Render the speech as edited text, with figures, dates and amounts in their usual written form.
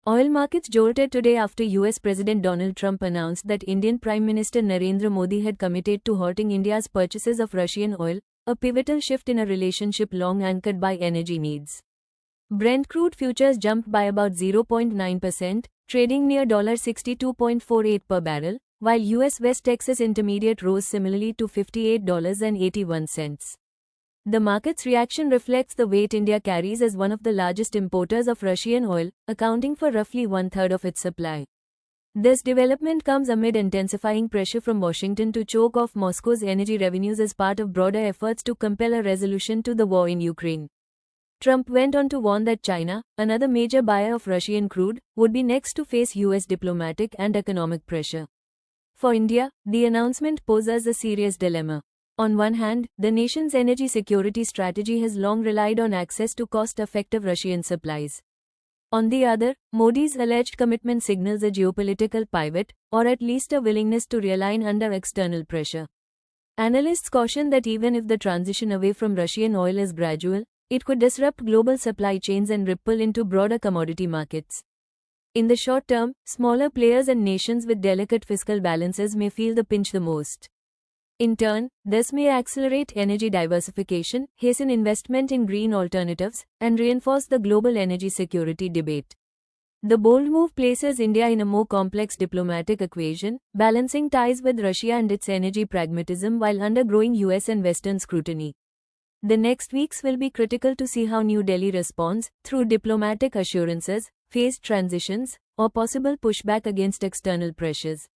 Oil markets jolted today after US President Donald Trump announced that Indian Prime Minister Narendra Modi had committed to halting India's purchases of Russian oil, a pivotal shift in a relationship long anchored by energy needs. Brent crude futures jumped by about 0.9%, trading near $62.48 per barrel, while US West Texas Intermediate rose similarly to $58.81. The market's reaction reflects the weight India carries as one of the largest importers of Russian oil, accounting for roughly one-third of its supply. This development comes amid intensifying pressure from Washington to choke off Moscow's energy revenues as part of broader efforts to compel a resolution to the war in Ukraine. Trump went on to warn that China, another major buyer of Russian crude, would be next to face US diplomatic and economic pressure. For India, the announcement poses a serious dilemma. On one hand, the nation's energy security strategy has long relied on access to cost-effective Russian supplies. On the other, Modi's alleged commitment signals a geopolitical pivot, or at least a willingness to realign under external pressure. Analysts caution that even if the transition away from Russian oil is gradual, it could disrupt global supply chains and ripple into broader commodity markets. In the short term, smaller players and nations with delicate fiscal balances may feel the pinch the most. In turn, this may accelerate energy diversification, hasten investment in green alternatives, and reinforce the global energy security debate. The bold move places India in a more complex diplomatic equation, balancing ties with Russia and its energy pragmatism while undergoing US and Western scrutiny. The next weeks will be critical to see how New Delhi responds, through diplomatic assurances, phased transitions, or possible pushback against external pressures.